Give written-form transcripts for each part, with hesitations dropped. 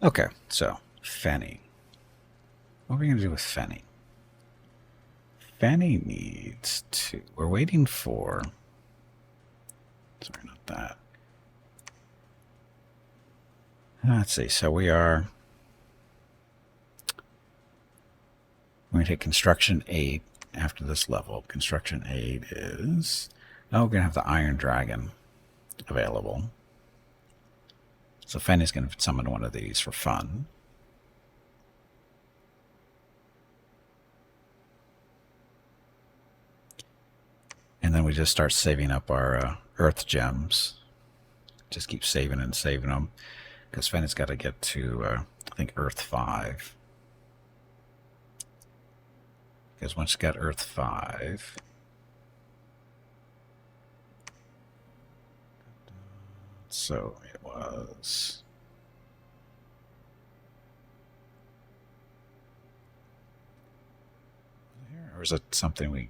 Okay, so Fenny. What are we going to do with Fenny? Fenny needs to... We're waiting for... Sorry, not that. Let's see. So we are... We're going to hit Construction 8 after this level. Construction 8 is... Oh, we're going to have the Iron Dragon available. So Fenny's going to summon one of these for fun. And then we just start saving up our Earth Gems. Just keep saving and saving them. Because Fenny's got to get to, I think, Earth 5. Because once you got Earth 5... So it was... Or is it something we...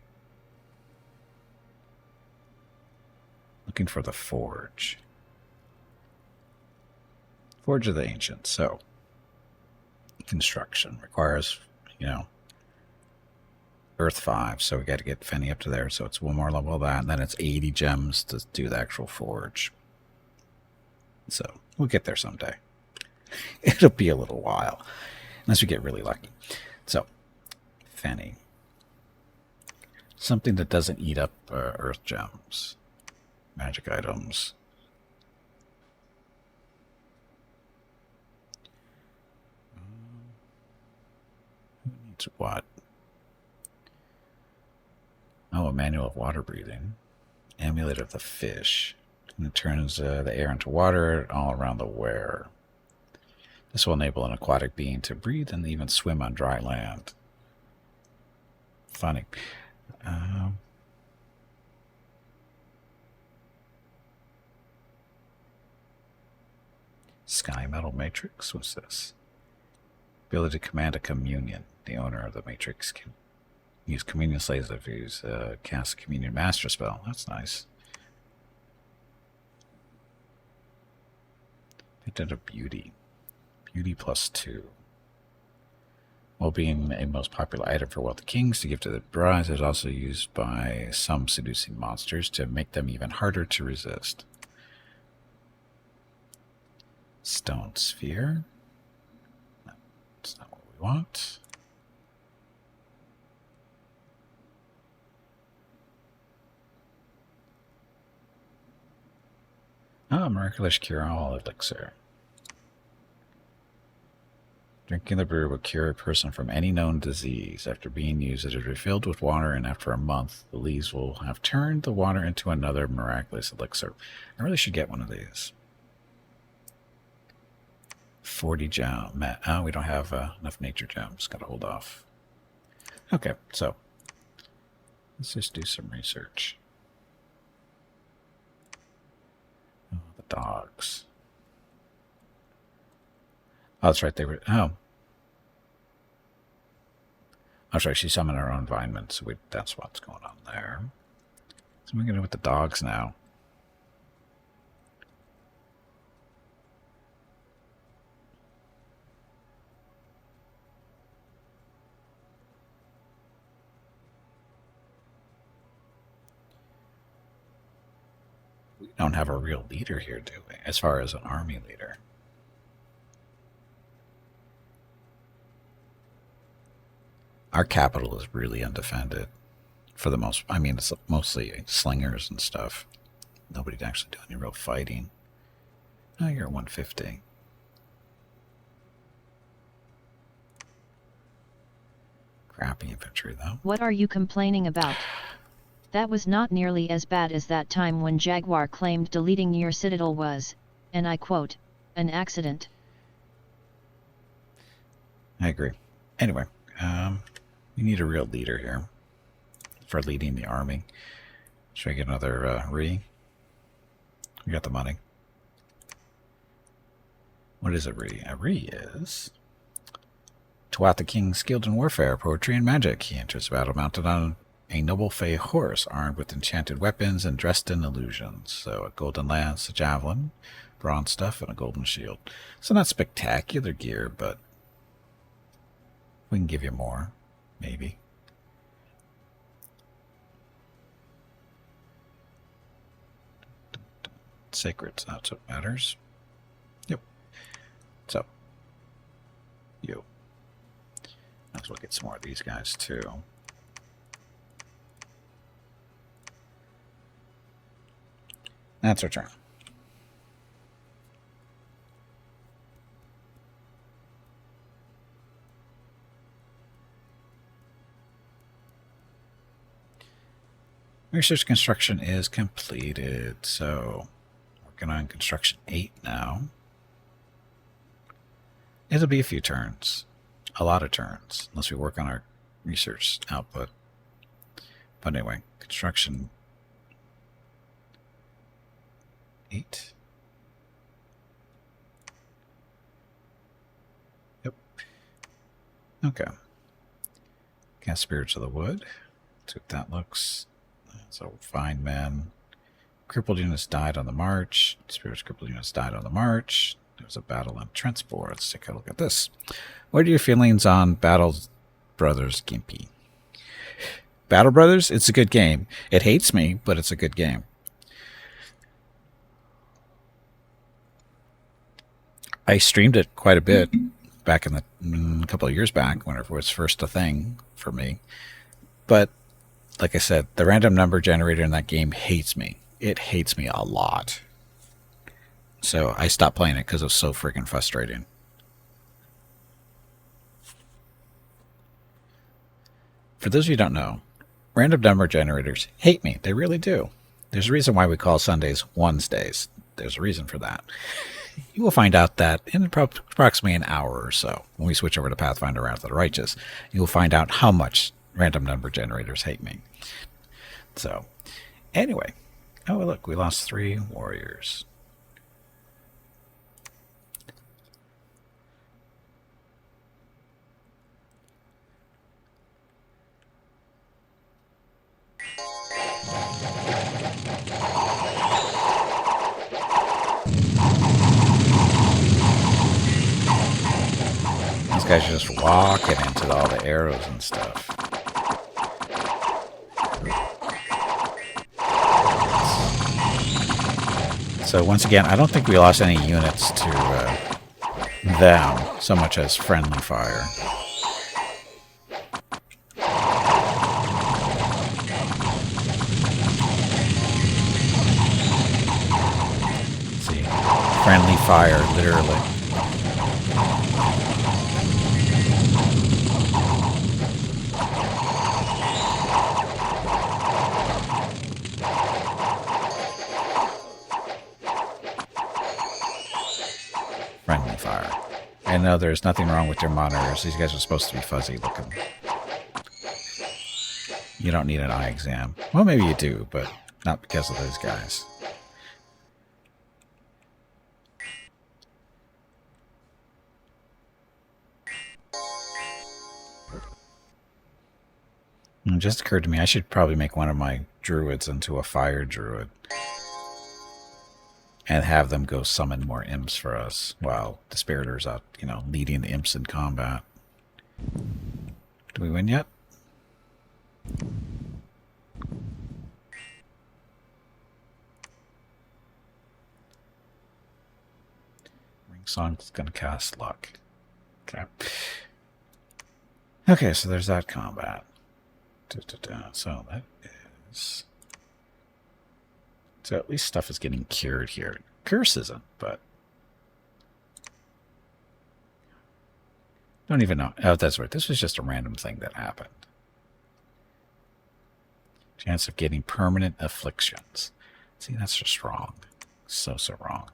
Looking for the Forge. Forge of the Ancients. So, construction requires, you know, Earth 5. So we got to get Fenny up to there. So it's one more level of that. And then it's 80 gems to do the actual Forge. So we'll get there someday. It'll be a little while. Unless we get really lucky. So, Fenny. Something that doesn't eat up Earth Gems. Magic items. Who needs what? Oh, a manual of water breathing. Amulet of the fish. And it turns the air into water all around the wearer. This will enable an aquatic being to breathe and even swim on dry land. Funny. Sky Metal Matrix? What's this? Ability to command a communion. The owner of the Matrix can use communion slaves if you cast a communion master spell. That's nice. Painted a beauty. Beauty +2. While being a most popular item for wealthy kings to give to their brides, it is also used by some seducing monsters to make them even harder to resist. Stone Sphere. No, that's not what we want. Oh, miraculous cure-all elixir. Drinking the brew will cure a person from any known disease. After being used, it is refilled with water, and after a month, the leaves will have turned the water into another miraculous elixir. I really should get one of these. 40 gem. Oh, we don't have enough nature gems. Gotta hold off. Okay, so let's just do some research. Oh, the dogs. Oh, that's right. They were. Oh. Oh, sorry. She summoned her own environment, so that's what's going on there. So we're going to do with the dogs now. We don't have a real leader here, do we? As far as an army leader. Our capital is really undefended. For the most, I mean, it's mostly slingers and stuff. Nobody actually do any real fighting. Oh, you're at 150. Crappy infantry, though. What are you complaining about? That was not nearly as bad as that time when Jaguar claimed deleting your citadel was, and I quote, an accident. I agree. Anyway, we need a real leader here for leading the army. Should I get another Re? We got the money. What is a Re? A Re is Tuat the king skilled in warfare, poetry, and magic. He enters battle mounted on a noble fey horse, armed with enchanted weapons and dressed in illusions. So a golden lance, a javelin, bronze stuff and a golden shield. So not spectacular gear, but we can give you more, maybe. Sacred, that's what matters. Yep. So, you. Might as well get some more of these guys too. That's our turn. Research construction is completed, so working on construction 8 now. It'll be a few turns, a lot of turns, unless we work on our research output. But anyway, construction 8. Yep. Okay. Cast Spirits of the Wood. See what that looks. So find men. Crippled units died on the march. Spirits crippled units died on the march. There was a battle in Trentsport. Let's take a look at this. What are your feelings on Battle Brothers Gimpy? Battle Brothers? It's a good game. It hates me, but it's a good game. I streamed it quite a bit back in a couple of years back, whenever it was first a thing for me. But like I said, the random number generator in that game hates me. It hates me a lot. So I stopped playing it because it was so freaking frustrating. For those of you who don't know, random number generators hate me. They really do. There's a reason why we call Sundays Wednesdays. There's a reason for that. You will find out that in approximately an hour or so, when we switch over to Pathfinder Wrath of the Righteous, you will find out how much random number generators hate me. So, anyway. Oh, look, we lost 3 warriors. These guys are just walking into all the arrows and stuff. So once again, I don't think we lost any units to them so much as friendly fire. Let's see, friendly fire, literally. Friendly fire. I know there's nothing wrong with their monitors. These guys are supposed to be fuzzy looking. You don't need an eye exam. Well, maybe you do, but not because of those guys. It just occurred to me I should probably make one of my druids into a fire druid. And have them go summon more imps for us while the Spiriters out, leading the imps in combat. Do we win yet? Ring Song's gonna cast luck. Okay. Okay, so there's that combat. So that is... So at least stuff is getting cured here. Curse isn't, but... Don't even know. Oh, that's right. This was just a random thing that happened. Chance of getting permanent afflictions. See, that's just wrong. So wrong.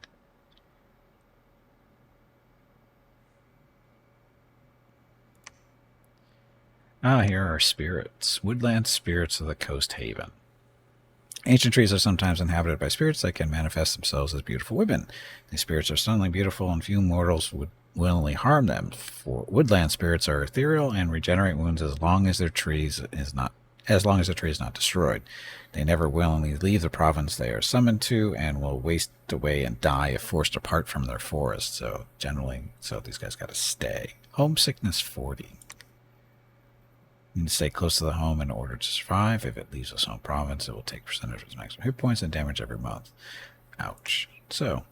Ah, here are spirits. Woodland spirits of the Coast Haven. Ancient trees are sometimes inhabited by spirits that can manifest themselves as beautiful women. These spirits are stunningly beautiful, and few mortals would willingly harm them. For woodland spirits are ethereal and regenerate wounds as long as their trees is not as long as the tree is not destroyed. They never willingly leave the province they are summoned to, and will waste away and die if forced apart from their forest. So generally, these guys got to stay. Homesickness 40. You need to stay close to the home in order to survive. If it leaves its home province, it will take percentage of its maximum hit points and damage every month. Ouch. So,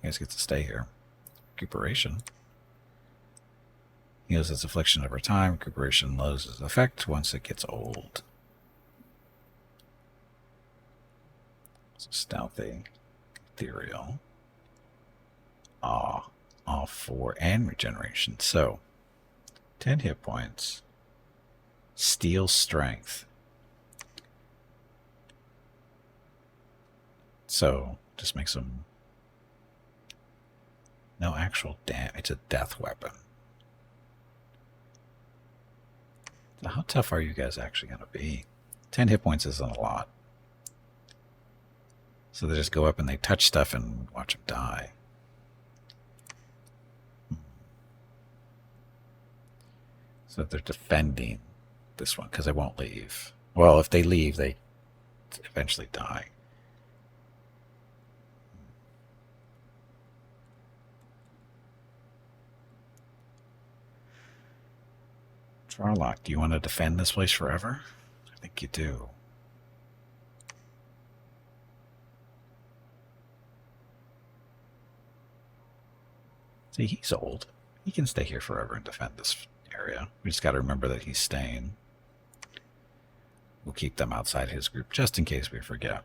you guys get to stay here. Recuperation. Heals its affliction over time. Recuperation loses its effect once it gets old. So stealthy. Ethereal. Awe. Awe 4 and regeneration. So, 10 hit points. Steel strength. So, just makes them no actual damage. It's a death weapon. So how tough are you guys actually going to be? 10 hit points isn't a lot. So they just go up and they touch stuff and watch them die. So they're defending this one because they won't leave. Well, if they leave, they eventually die. Trilok, do you want to defend this place forever? I think you do. See, he's old. He can stay here forever and defend this area. We just got to remember that he's staying. We'll keep them outside his group just in case we forget.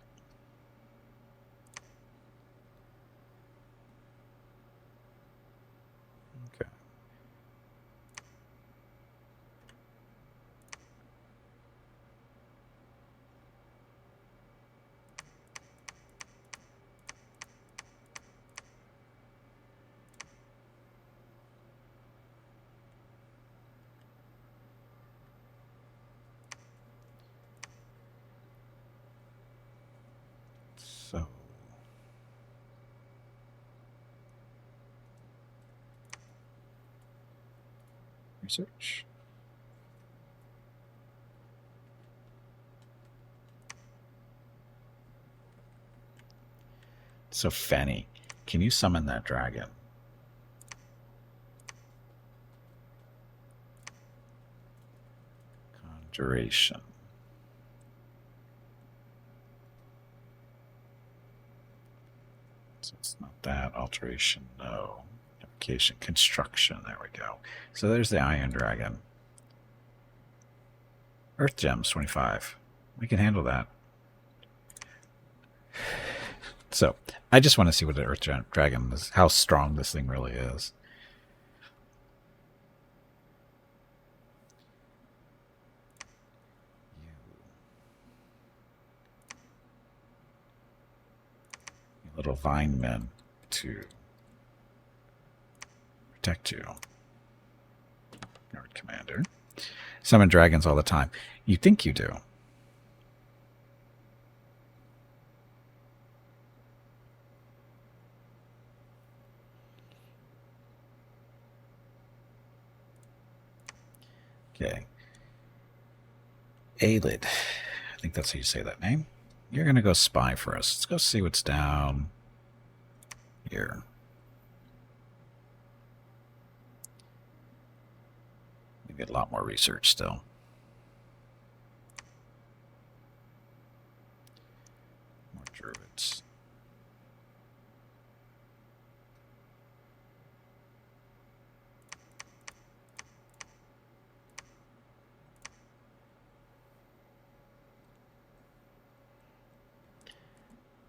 Okay. So research. So Fenny, can you summon that dragon? Conjuration. So it's not that. Alteration, no. Application, construction, there we go. So there's the Iron Dragon. Earth Gems, 25. We can handle that. So, I just want to see what the Earth Dragon is, how strong this thing really is. You little vine men to protect you. Guard Commander. Summon dragons all the time. You think you do. Okay. Aelid. I think that's how you say that name. You're going to go spy for us. Let's go see what's down here. We get a lot more research still. More druids.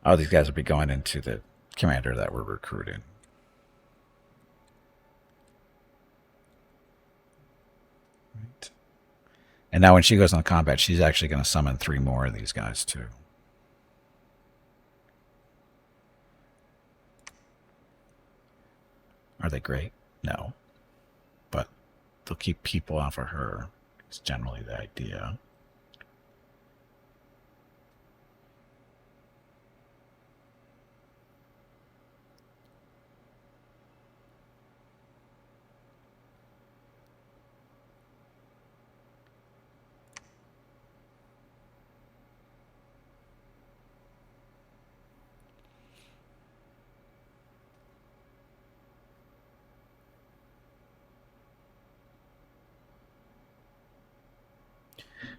Oh, these guys will be going into the commander that we're recruiting. Right. And now when she goes on combat, she's actually going to summon 3 more of these guys too. Are they great? No. But they'll keep people off of her. It's generally the idea.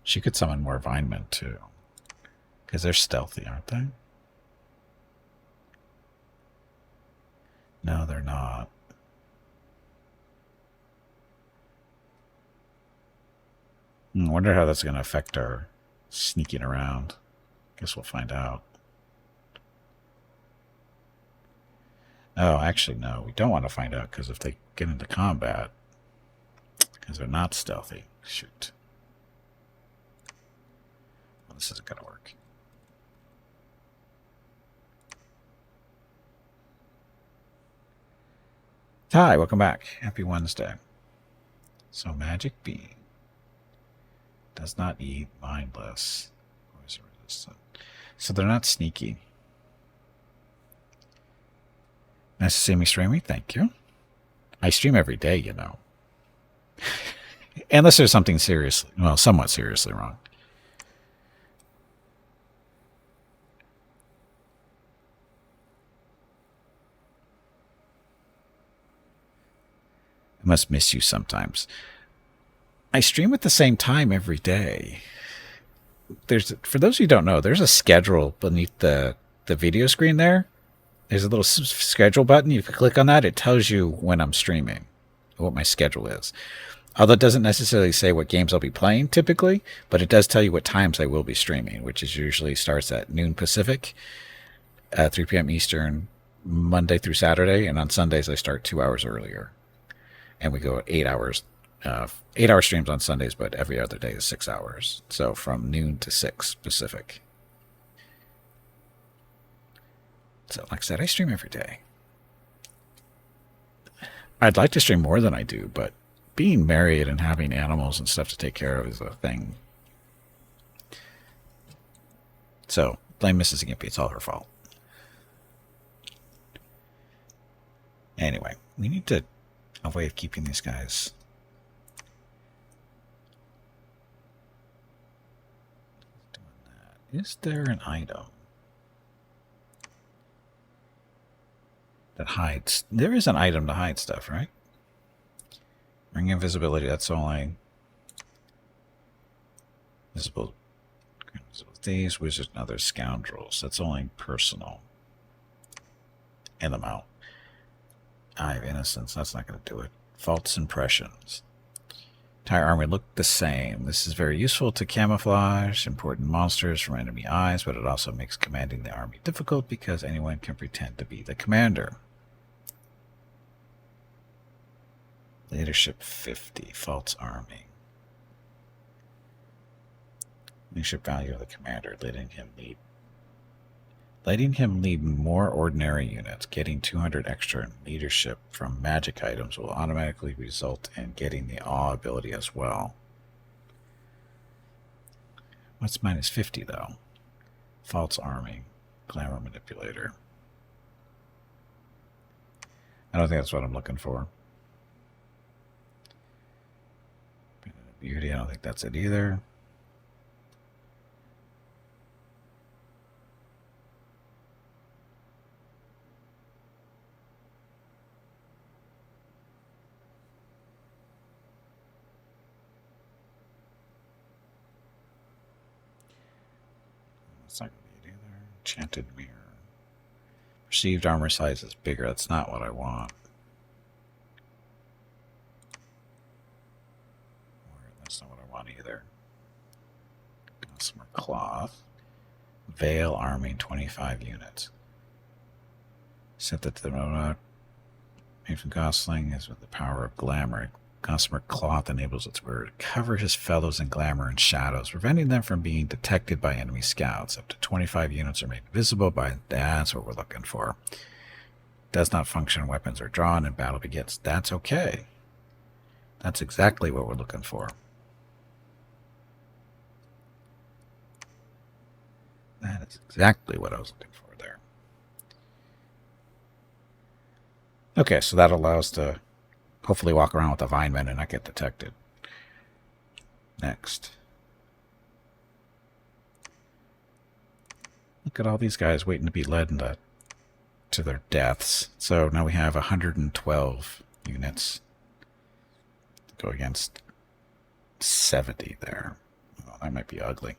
She could summon more Vinemen too. Because they're stealthy, aren't they? No, they're not. I wonder how that's going to affect our sneaking around. Guess we'll find out. Oh, actually, no. We don't want to find out because if they get into combat, because they're not stealthy. Shoot. Well, this isn't going to work. Hi, welcome back. Happy Wednesday. So Magic Bean does not eat mindless. Poison resistant. So they're not sneaky. Nice to see me streaming. Thank you. I stream every day, you know. Unless there's something seriously, well, somewhat seriously wrong. I must miss you sometimes. I stream at the same time every day. For those of you who don't know, there's a schedule beneath the video screen there. There's a little schedule button. You can click on that. It tells you when I'm streaming, what my schedule is. Although it doesn't necessarily say what games I'll be playing typically, but it does tell you what times I will be streaming, which is usually starts at noon Pacific, 3 p.m. Eastern, Monday through Saturday, and on Sundays I start 2 hours earlier. And we go 8 hours, 8-hour streams on Sundays, but every other day is 6 hours. So from noon to 6 Pacific. So like I said, I stream every day. I'd like to stream more than I do, but being married and having animals and stuff to take care of is a thing. So blame Mrs. Gimpy. It's all her fault. Anyway, we need a way of keeping these guys. Is there an item that hides? There is an item to hide stuff, right? Ring invisibility, that's only visible. These wizards and other scoundrels, that's only personal. And them out. Eye of Innocence, that's not going to do it. False impressions. Entire army look the same. This is very useful to camouflage important monsters from enemy eyes, but it also makes commanding the army difficult because anyone can pretend to be the commander. Leadership 50, false arming. Leadership value of the commander, letting him lead more ordinary units. Getting 200 extra in leadership from magic items will automatically result in getting the awe ability as well. What's minus 50 though? False arming, glamour manipulator. I don't think that's what I'm looking for. Beauty, I don't think that's it either. That's not going to be it either. Enchanted mirror. Perceived armor size is bigger. That's not what I want. That's not what I want either. Some more cloth. Veil arming 25 units. Set that to the made from Gosling is with the power of glamour. Gossamer cloth enables its wearer to cover his fellows in glamour and shadows, preventing them from being detected by enemy scouts. Up to 25 units are made visible by... That's what we're looking for. Does not function when weapons are drawn and battle begins. That's okay. That's exactly what we're looking for. That is exactly what I was looking for there. Okay, so that allows to hopefully walk around with a Vineman and not get detected. Next. Look at all these guys waiting to be led to their deaths. So now we have 112 units to go against 70 there. Oh, that might be ugly.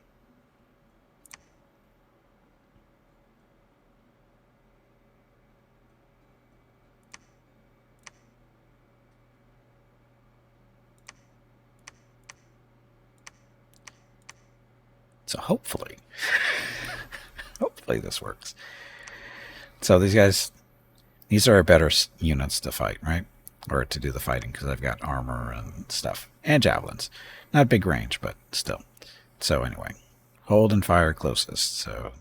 So hopefully this works. So these guys, these are our better units to fight, right? Or to do the fighting, because I've got armor and stuff. And javelins. Not big range, but still. So anyway, hold and fire closest. So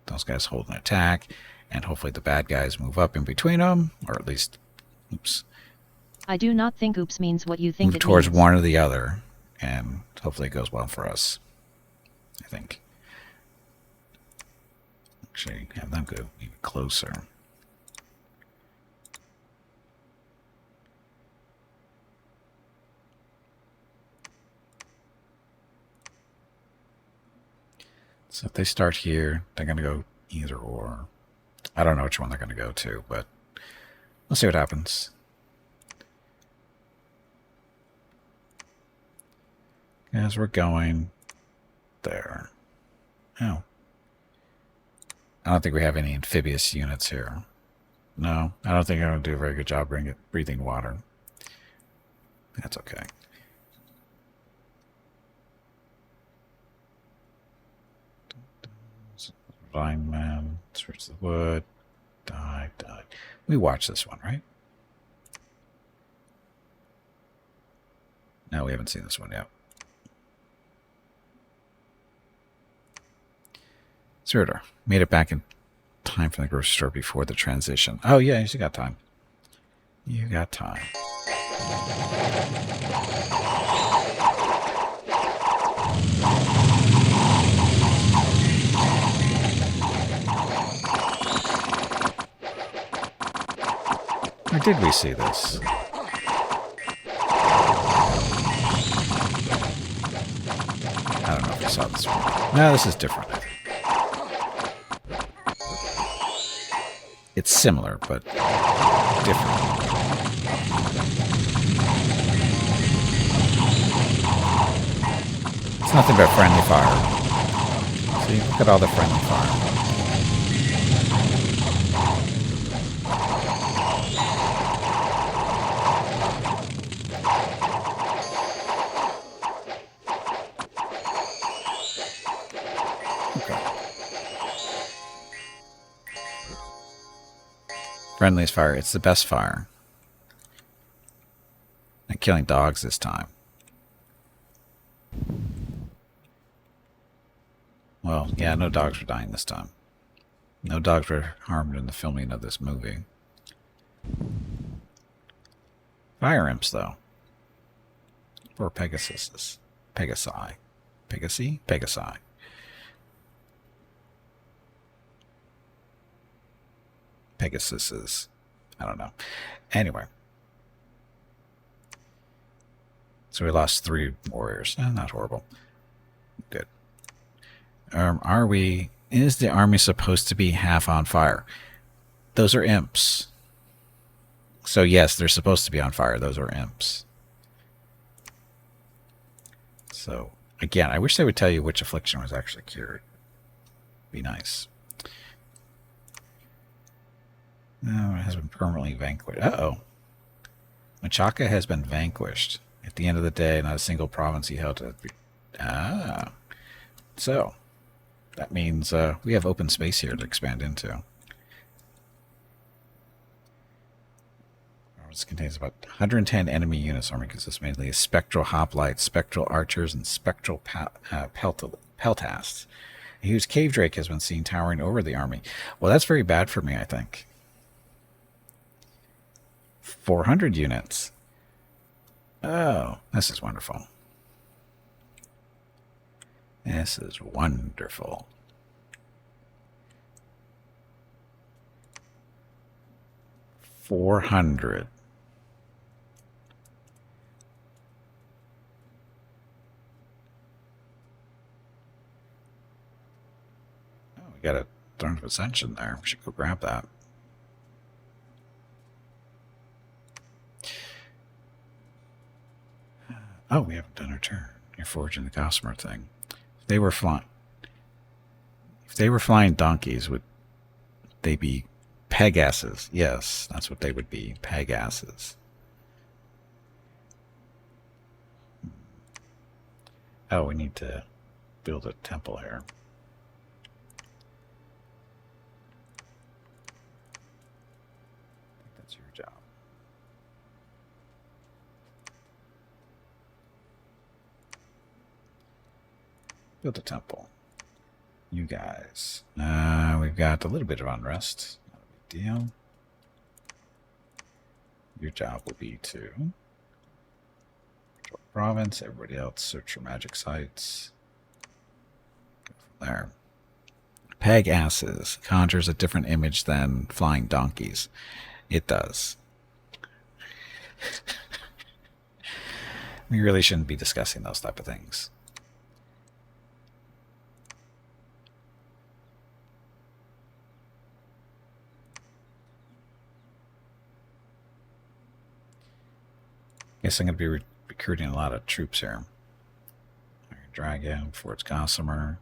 those guys hold an attack, and hopefully the bad guys move up in between them, or at least, oops. I do not think oops means what you think move it towards means. one or the other, and hopefully it goes well for us. I think. Actually, have them go even closer. So if they start here, they're going to go either or. I don't know which one they're going to go to, but we'll see what happens. As we're going there. Oh. I don't think we have any amphibious units here. No, I don't think I'm going to do a very good job breathing water. That's okay. Blind man, search the wood. Die. We watched this one, right? No, we haven't seen this one yet. Zerder made it back in time from the grocery store before the transition. Oh, yeah, you got time. You got time. Or did we see this? I don't know if I saw this one. No, this is different. It's similar, but different. It's nothing but friendly fire. See, look at all the friendly fire. Friendliest fire. It's the best fire. Not killing dogs this time. Well, yeah, no dogs were dying this time. No dogs were harmed in the filming of this movie. Fire imps, though. Or Pegasuses. Pegasi. Pegasi? Pegasi. Pegasuses. I don't know. Anyway. So we lost 3 warriors. Not horrible. Good. Is the army supposed to be half on fire? Those are imps. So yes, they're supposed to be on fire. Those are imps. So, again, I wish they would tell you which affliction was actually cured. Be nice. No, it has been permanently vanquished. Uh-oh. Machaca has been vanquished. At the end of the day, not a single province he held to... So, that means we have open space here to expand into. This contains about 110 enemy units. Army consists mainly of spectral hoplites, spectral archers, and spectral peltasts. A huge cave drake has been seen towering over the army. Well, that's very bad for me, I think. 400 units. Oh, this is wonderful. This is wonderful. $400. Oh, we got a Throne of Ascension there. We should go grab that. Oh, we haven't done our turn. You're forging the Gossamer thing. If they were flying donkeys, would they be Pegasus? Yes, that's what they would be. Pegasus. Oh, we need to build a temple here. I think that's your job. Build a temple. You guys. We've got a little bit of unrest. Not a big deal. Your job will be to control province. Everybody else search for magic sites. Go from there. Pegasus conjures a different image than flying donkeys. It does. We really shouldn't be discussing those type of things. Guess I'm going to be recruiting a lot of troops here. Iron Dragon, Fort's Gossamer.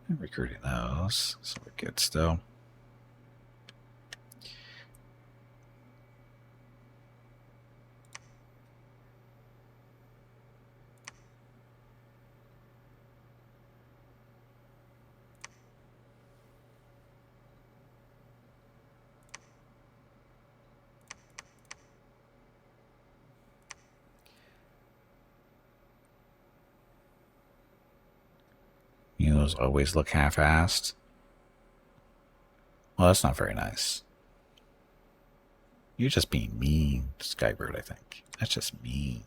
I'm recruiting those, so we're good still. Those always look half-assed. Well, that's not very nice. You're just being mean, Skybird, I think. That's just mean.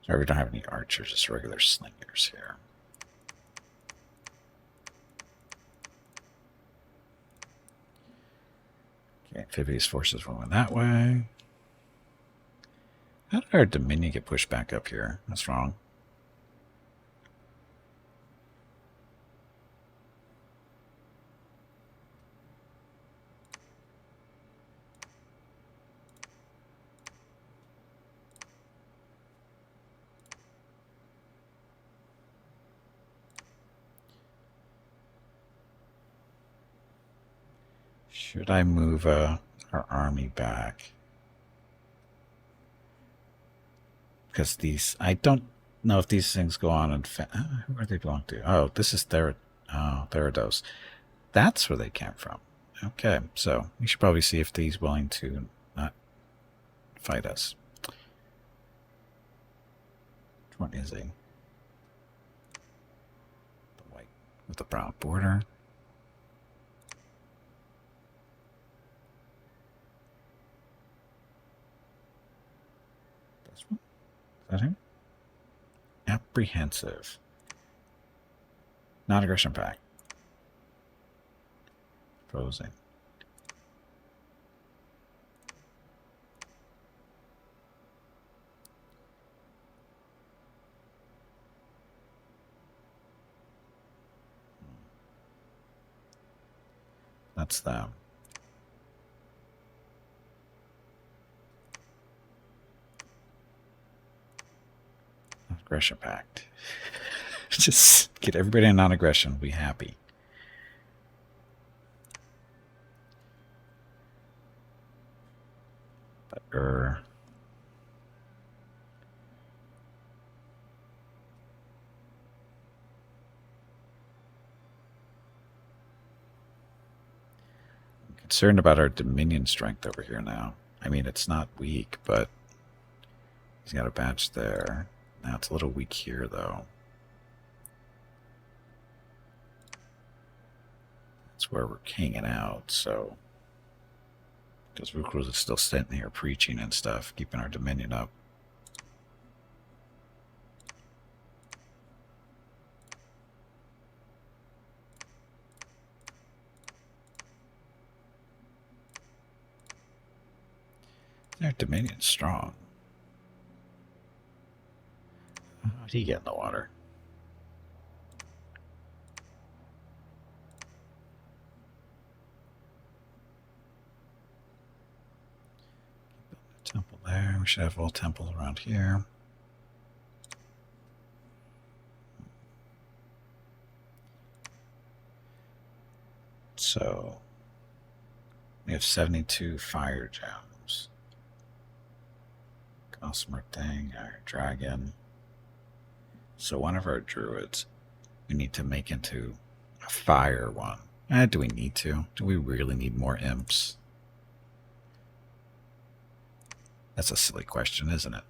Sorry, we don't have any archers, just regular slingers here. Okay, amphibious forces went that way. How did our Dominion get pushed back up here? That's wrong. Should I move our army back? Because these, I don't know if these things go on and who are they belong to? Oh, this is Therados. That's where they came from. Okay, so we should probably see if he's willing to not fight us. Which one is he? The white with the brown border. This one? Is that him? Apprehensive. Non-aggression pact. Frozen. That's them. Non-aggression pact. Just get everybody in non-aggression. Be happy. But I'm concerned about our Dominion strength over here now. I mean, it's not weak, but he's got a badge there. Now it's a little weak here, though. That's where we're hanging out, so... Because Vukruz is still sitting here preaching and stuff, keeping our Dominion up. Their Dominion's strong. How did he get in the water? Temple there. We should have all temples around here. So we have 72 fire gems. Gossamer thing, our dragon. So one of our druids we need to make into a fire one. Do we need to? Do we really need more imps? That's a silly question, isn't it?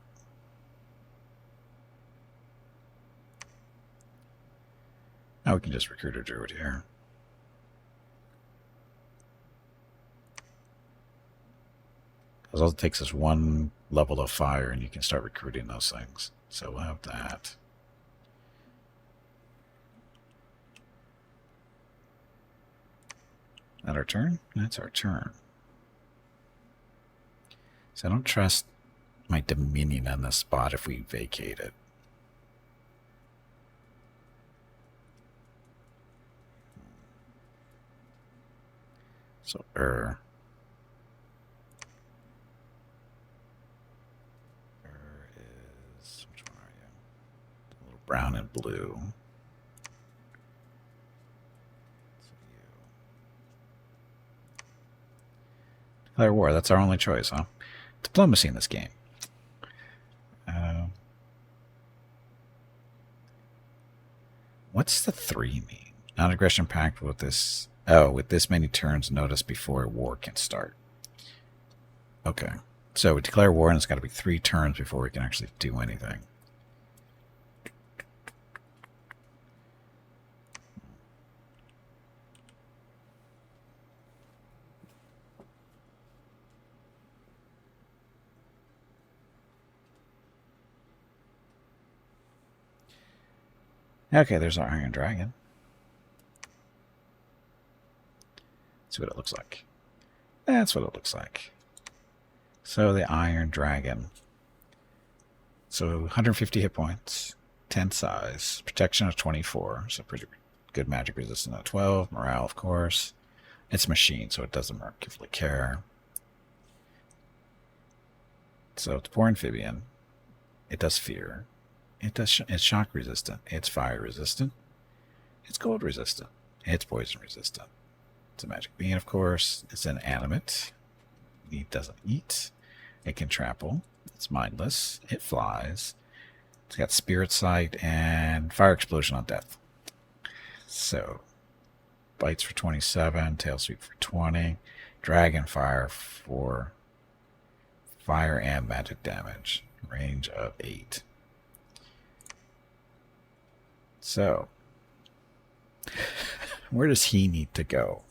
Now we can just recruit a druid here. Because all it takes is one level of fire and you can start recruiting those things. So we'll have that. That our turn? That's our turn. So I don't trust my Dominion on this spot if we vacate it. So, is, which one are you? A little brown and blue. So you. Declare war, that's our only choice, huh? Diplomacy in this game. What's the 3 mean? Non-aggression pact with this. Oh, with this many turns notice before war can start. Okay. So we declare war and it's got to be 3 turns before we can actually do anything. Okay, there's our Iron Dragon. Let's see what it looks like. That's what it looks like. So the Iron Dragon. So 150 hit points, 10 size, protection of 24, so pretty good magic resistance at 12, morale of course. It's machine, so it doesn't mercifully care. So it's poor amphibian. It does fear. It's shock resistant. It's fire resistant. It's cold resistant. It's poison resistant. It's a magic being, of course. It's inanimate. It doesn't eat. It can trample. It's mindless. It flies. It's got spirit sight and fire explosion on death. So bites for 27, tail sweep for 20, dragon fire for fire and magic damage. Range of 8. So, where does he need to go?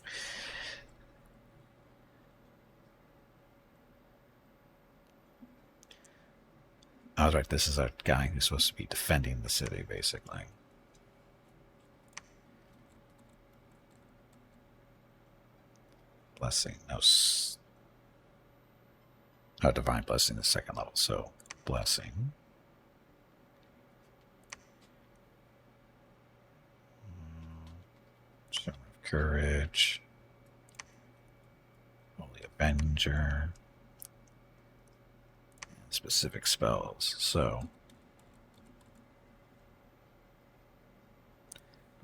Oh, right, this is a guy who's supposed to be defending the city, basically. Blessing. No. Oh, divine blessing is 2nd level. So, blessing. Stone of Courage. Holy Avenger. Specific spells. So,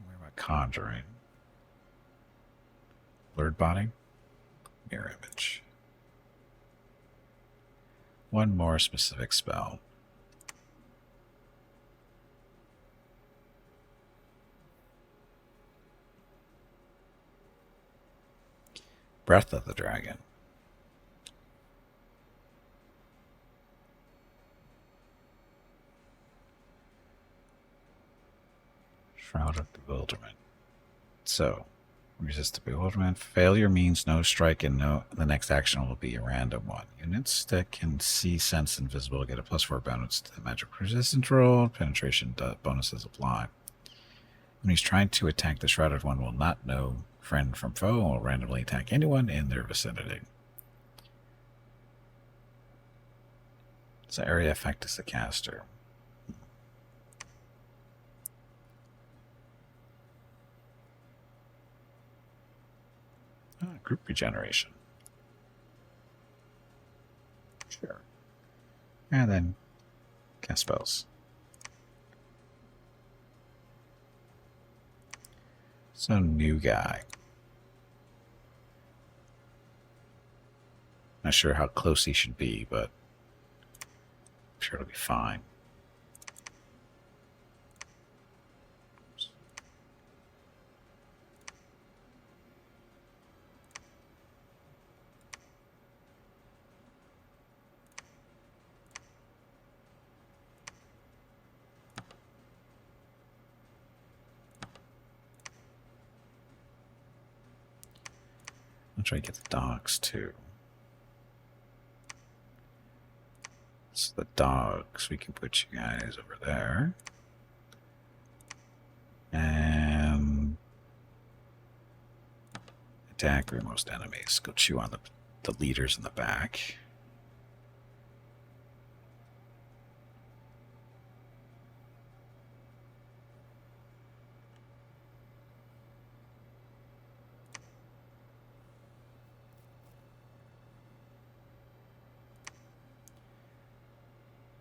where am I conjuring? Blurred Body. Mirror Image. One more specific spell. Breath of the Dragon. Shroud of Bewilderment. So, resist the bewilderment. Failure means no strike and the next action will be a random one. Units that can see, sense, invisible get a +4 bonus to the magic resistance roll. Penetration bonuses apply. When he's trying to attack, the shrouded one will not know friend from foe and will randomly attack anyone in their vicinity. So area effect is the caster. Group regeneration. Sure. And then cast spells. So new guy. Not sure how close he should be, but I'm sure it'll be fine. I'll try to get the dogs too. So the dogs, we can put you guys over there. And attack remote enemies. Go chew on the leaders in the back.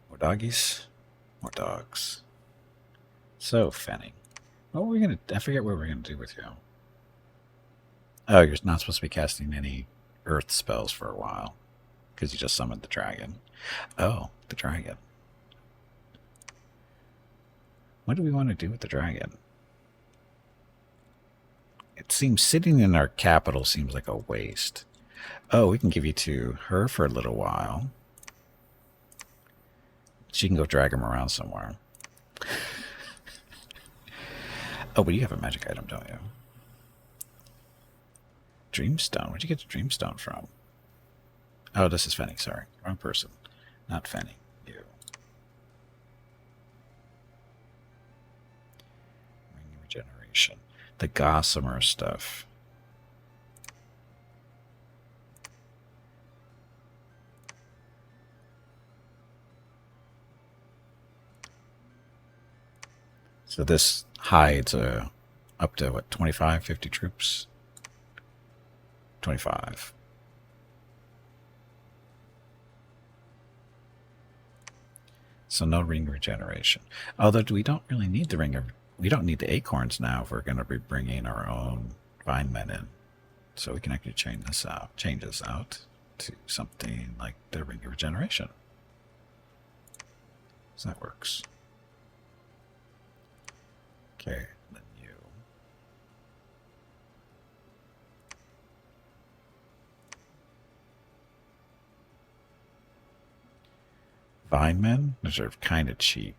More doggies. More dogs. So, Fenning. What were we going to... I forget what we were going to do with you. Oh, you're not supposed to be casting any earth spells for a while. Because you just summoned the dragon. Oh, the dragon. What do we want to do with the dragon? It seems sitting in our capital seems like a waste. Oh, we can give you to her for a little while. She can go drag him around somewhere. Oh, but you have a magic item, don't you? Dreamstone. Where'd you get the Dreamstone from? Oh, this is Fenny. Sorry. Wrong person. Not Fenny. You. Ring regeneration. The Gossamer stuff. So this hides up to, what, 25, 50 troops? 25. So no ring regeneration. Although we don't really need the ring of... We don't need the acorns now if we're going to be bringing our own vine men in. So we can actually change this out to something like the ring of regeneration. So that works. Okay, then you. Vine men? Those are kind of cheap.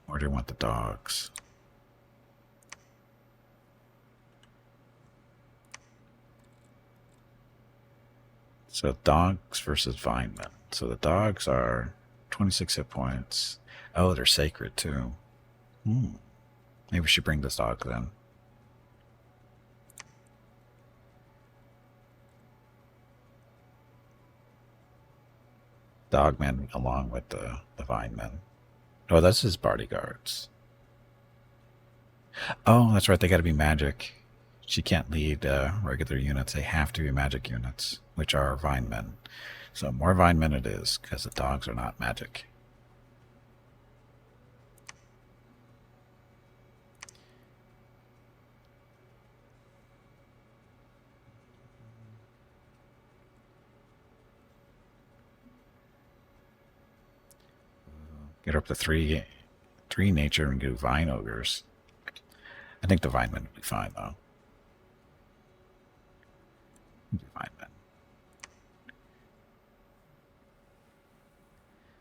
Or do you want the dogs? So dogs versus vine men. So the dogs are 26 hit points. Oh, they're sacred too. Maybe we should bring this dog then. Dogmen along with the vine men. Oh, that's his bodyguards. Oh, that's right. They got to be magic. She can't lead regular units. They have to be magic units, which are vine men. So more vine men it is, because the dogs are not magic. Get her up to three nature and do vine ogres. I think the vine men would be fine though. Vine men.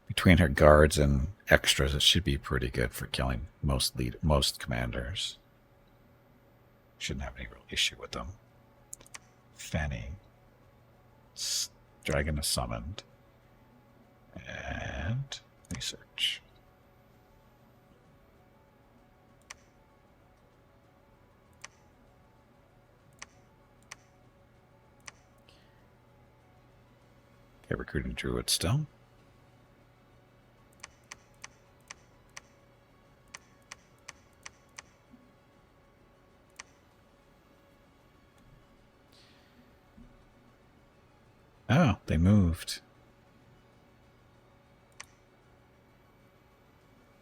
Between her guards and extras, it should be pretty good for killing most commanders. Shouldn't have any real issue with them. Fanny. Dragon is summoned. And research. They're recruiting druids still. Oh, they moved.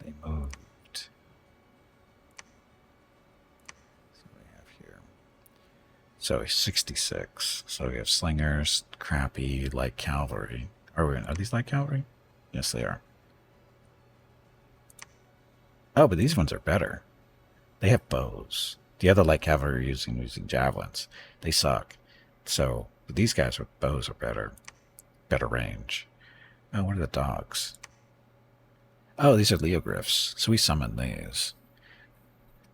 They moved. So we have here. So 66. So we have slingers, crappy, light cavalry. Are these light cavalry? Yes, they are. Oh, but these ones are better. They have bows. The other light cavalry are using javelins. They suck. So these guys with bows are better. Better range. Oh, what are the dogs? Oh, these are Leogryphs. So we summon these.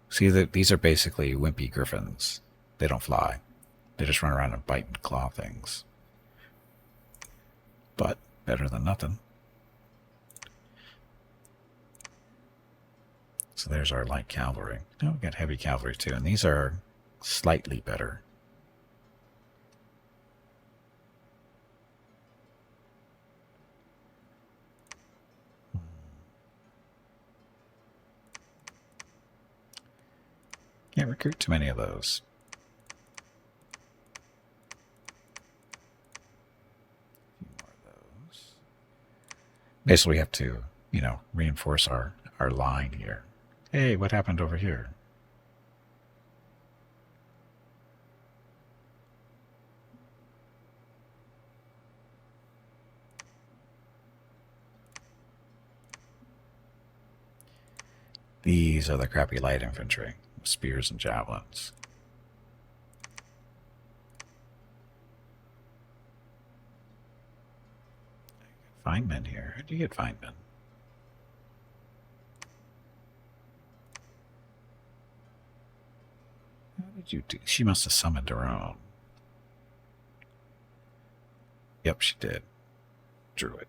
See, these are basically wimpy griffins. They don't fly. They just run around and bite and claw things. But better than nothing. So there's our light cavalry. Oh, we got heavy cavalry too, and these are slightly better. Can't recruit too many of those. A few more of those. Basically, we have to, reinforce our line here. Hey, what happened over here? These are the crappy light infantry, spears and javelins. Fine men here. How do you get fine men? How did you do? She must have summoned her own. Yep, she did. Druid.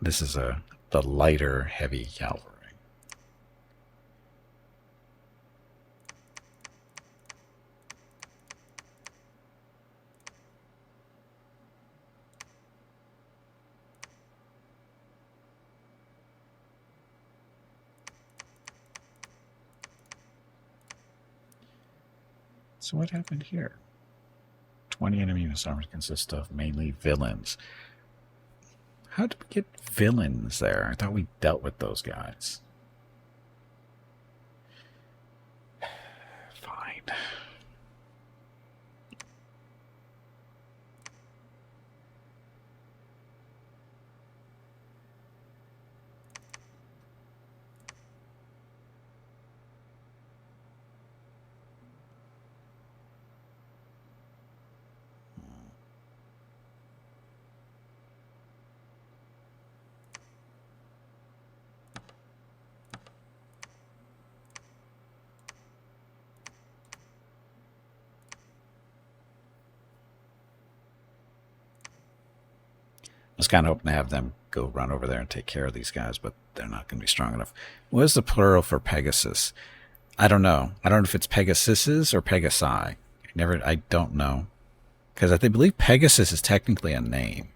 This is the lighter heavy cavalry. So what happened here? 20 enemy units armors consist of mainly villains. How did we get villains there? I thought we dealt with those guys. Fine. I was kind of hoping to have them go run over there and take care of these guys, but they're not going to be strong enough. What is the plural for Pegasus? I don't know. I don't know if it's Pegasuses or Pegasi. I don't know. Because I believe Pegasus is technically a name.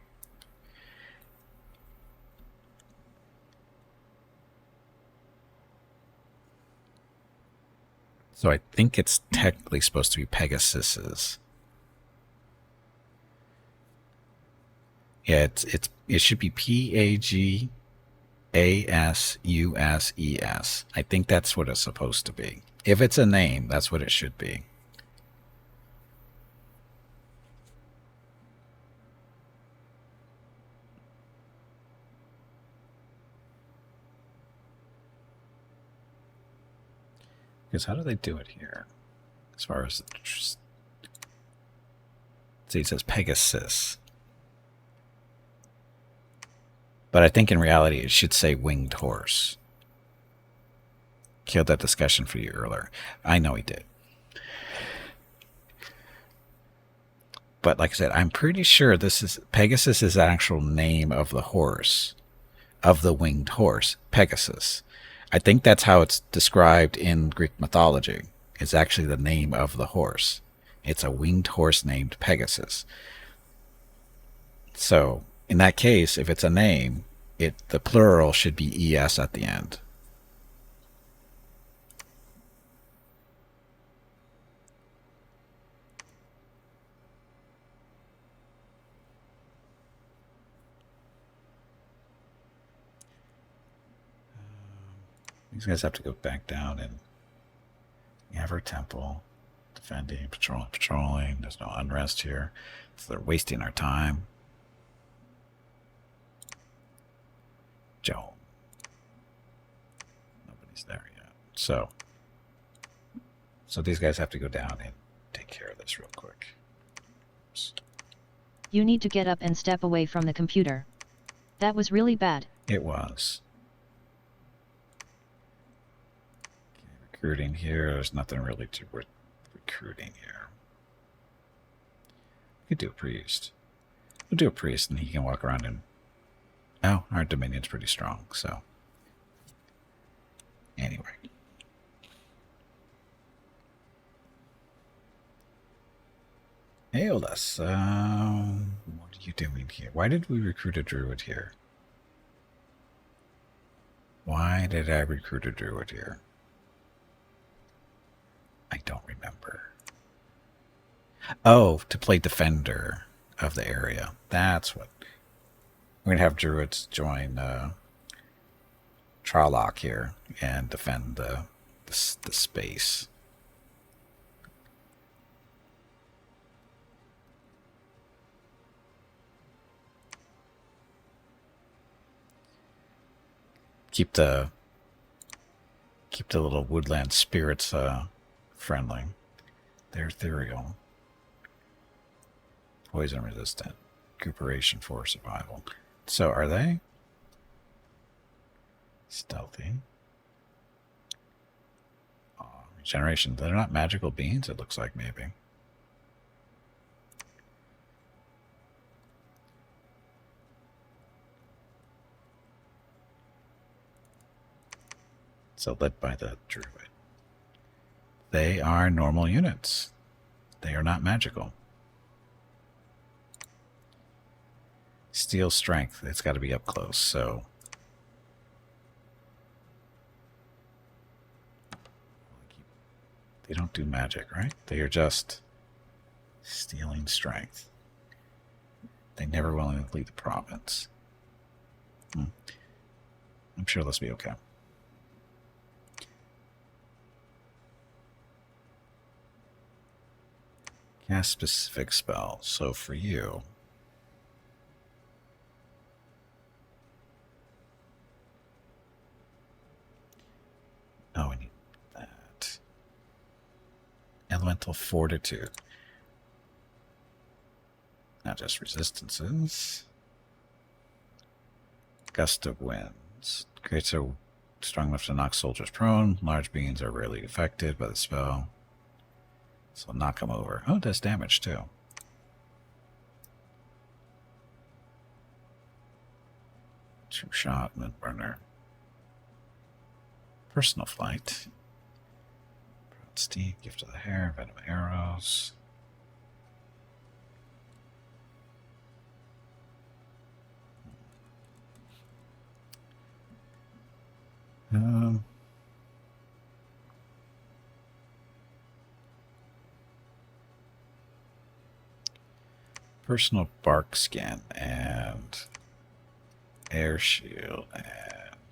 So I think it's technically supposed to be Pegasuses. Yeah, it should be Pagasuses. I think that's what it's supposed to be. If it's a name, that's what it should be. Because how do they do it here? As far as see, it says Pegasus. But I think in reality it should say winged horse. Killed that discussion for you earlier. I know he did. But like I said, I'm pretty sure Pegasus is the actual name of the horse, of the winged horse, Pegasus. I think that's how it's described in Greek mythology. is actually the name of the horse. It's a winged horse named Pegasus. So in that case, if it's a name, the plural should be es at the end. These guys have to go back down and have our temple, defending, patrolling. There's no unrest here, so they're wasting our time. Joe, nobody's there yet. So these guys have to go down and take care of this real quick. Oops. You need to get up and step away from the computer. That was really bad. It was. Okay, recruiting here. There's nothing really to recruiting here. We could do a priest. We'll do a priest, and he can walk around and. Oh, our dominion's pretty strong. So anyway. Aeolus, what are you doing here? Why did we recruit a druid here? Why did I recruit a druid here? I don't remember. Oh, to play defender of the area. That's what. We're going to have druids join Trolloc here and defend the space. Keep the little woodland spirits friendly. They're ethereal, poison resistant, recuperation for survival. So are they stealthy? Regeneration. They're not magical beings. It looks like maybe. So led by the druid. They are normal units. They are not magical. Steel strength. It's got to be up close, so. They don't do magic, right? They are just stealing strength. They never willingly leave the province. I'm sure this will be okay. Cast specific spells. So for you, oh, we need that. Elemental Fortitude. Not just resistances. Gust of Winds. Creates a strong enough to knock soldiers prone. Large beings are rarely affected by the spell. So knock them over. Oh, it does damage too. Two shot and then burner. Personal flight. Proud steed, gift of the hair, venom arrows. Personal bark skin and air shield, and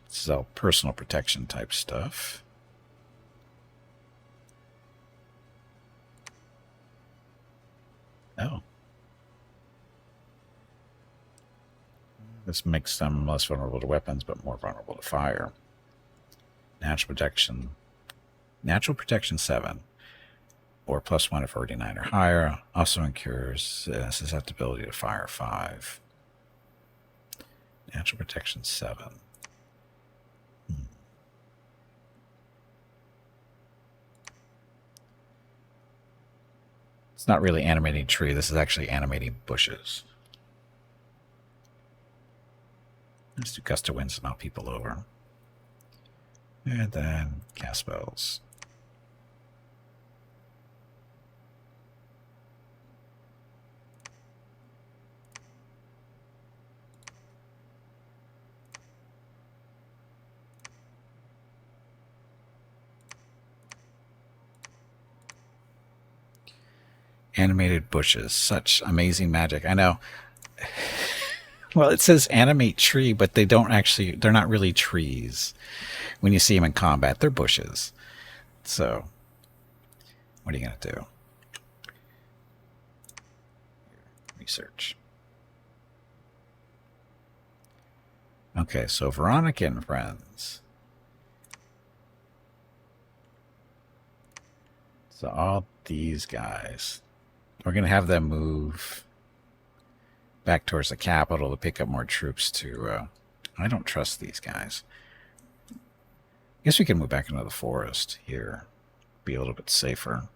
this is all personal protection type stuff. Oh. This makes them less vulnerable to weapons, but more vulnerable to fire. Natural protection 7. Or +1 if 49 or higher. Also incurs susceptibility to fire 5. Natural protection 7. It's not really animating tree. This is actually animating bushes. Let's do gust of winds to knock people over. And then cast spells. Animated bushes. Such amazing magic. I know. Well, it says animate tree, but they don't actually, they're not really trees. When you see them in combat, they're bushes. So, what are you going to do? Research. Okay, so Veronica and friends. So all these guys, we're going to have them move back towards the capital to pick up more troops to... I don't trust these guys. I guess we can move back into the forest here. Be a little bit safer.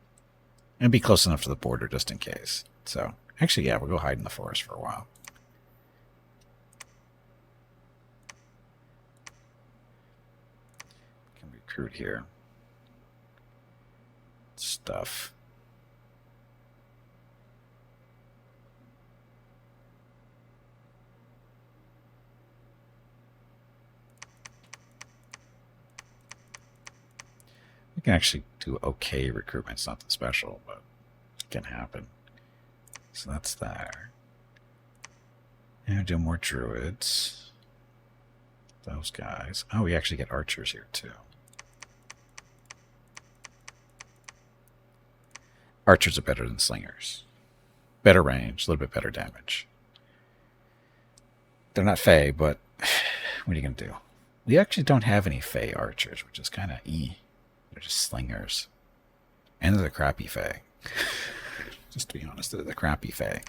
And be close enough to the border just in case. So, actually, yeah, we'll go hide in the forest for a while. Can recruit here. Stuff. We can actually do okay recruitment. It's nothing special, but it can happen. So that's there. And do more druids. Those guys. Oh, we actually get archers here too. Archers are better than slingers. Better range, a little bit better damage. They're not Fey, but what are you going to do? We actually don't have any Fey archers, which is kind of They're just slingers. And they're the crappy Fey. Just to be honest, they're the crappy Fey.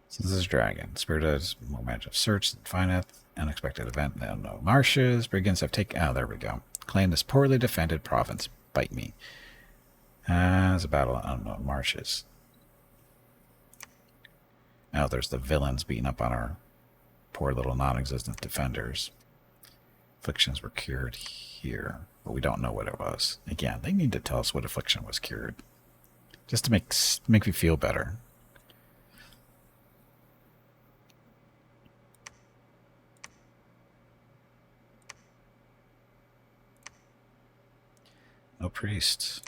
So this is Dragon. Spirit has more magic of search than findeth. Unexpected event. No marshes. Brigands have taken... Oh, there we go. Claim this poorly defended province. Bite me. There's a battle on unknown marshes. Oh, there's the villains beating up on our poor little non-existent defenders. Afflictions were cured here, but we don't know what it was. Again, they need to tell us what affliction was cured. Just to make me feel better. No priests.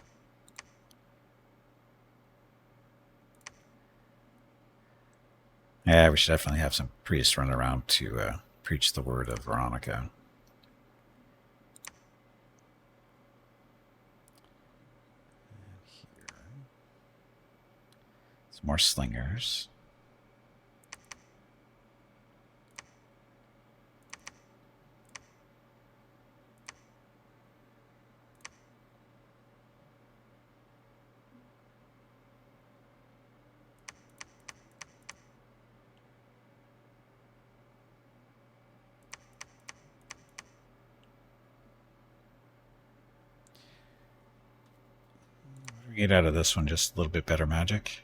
Yeah, we should definitely have some priests run around to preach the word of Veronica. Here. Some more slingers. Get out of this one just a little bit better magic.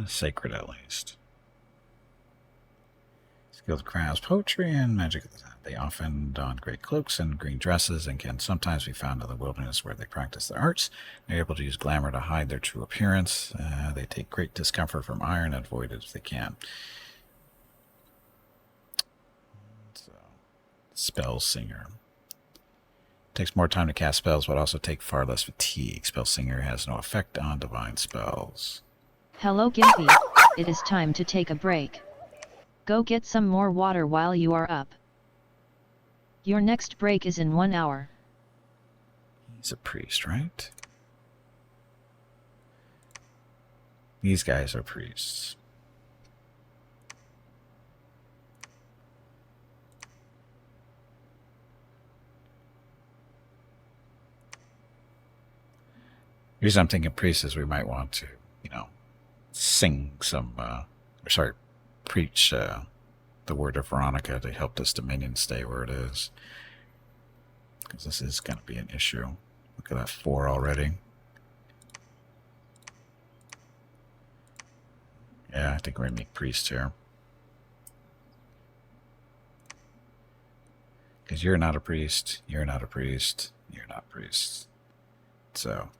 Sacred at least. Skilled crafts poetry and magic. They often don great cloaks and green dresses and can sometimes be found in the wilderness where they practice their arts. They're able to use glamour to hide their true appearance. They take great discomfort from iron and avoid it if they can. So, spell singer. Takes more time to cast spells, but also take far less fatigue. Spell singer has no effect on divine spells. Hello Gimpy, it is time to take a break. Go get some more water while you are up. Your next break is in 1 hour. He's a priest, right? These guys are priests. The reason I'm thinking priests is we might want to, sing some, preach the word of Veronica to help this dominion stay where it is. Because this is going to be an issue. Look at that 4 already. Yeah, I think we're going to make priests here. Because you're not a priest, you're not a priest, you're not priests. So,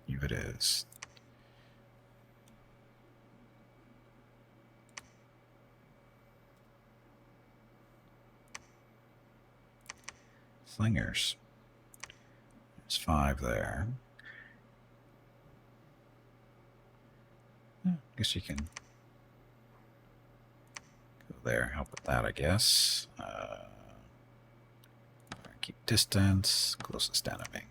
you it is. Slingers. There's 5 there. I guess you can go there, help with that, I guess. Keep distance, closest enemy.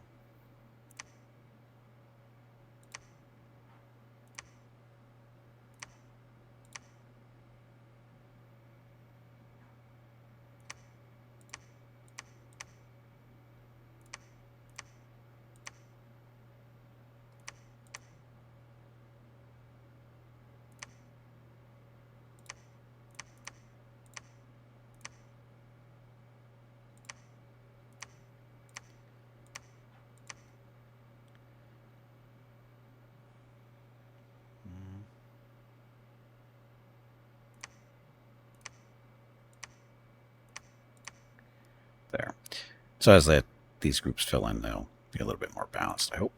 There. So as these groups fill in, they'll be a little bit more balanced, I hope.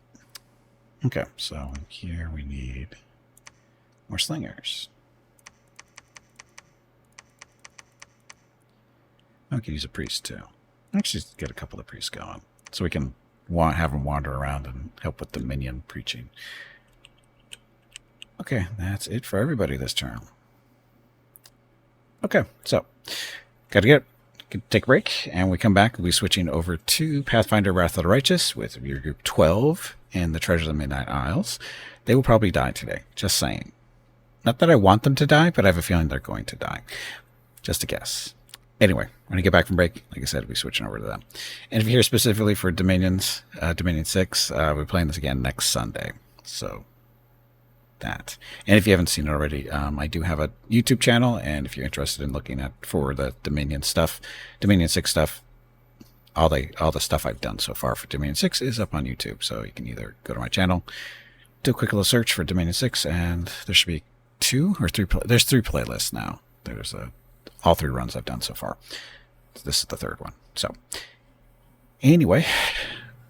Okay, so here we need more slingers. I could use a priest too. Actually, get a couple of priests going so we can have them wander around and help with the minion preaching. Okay, that's it for everybody this turn. Okay, so gotta take a break, and we come back. We'll be switching over to Pathfinder Wrath of the Righteous with your group 12 and the Treasures of the Midnight Isles. They will probably die today, just saying. Not that I want them to die, but I have a feeling they're going to die. Just a guess. Anyway, when I get back from break, like I said, we'll be switching over to them. And if you're here specifically for Dominions, Dominion 6, we're playing this again next Sunday. So that. And if you haven't seen it already, I do have a YouTube channel, and if you're interested in looking for the Dominion stuff, Dominion 6 stuff, all the stuff I've done so far for Dominion 6 is up on YouTube. So you can either go to my channel, do a quick little search for Dominion 6, and there should be 2 or 3. There's 3 playlists now. There's all 3 runs I've done so far. This is the 3rd one. So anyway,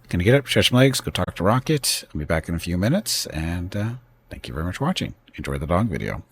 gonna get up, stretch my legs, go talk to Rocket. I'll be back in a few minutes, and thank you very much for watching. Enjoy the dog video.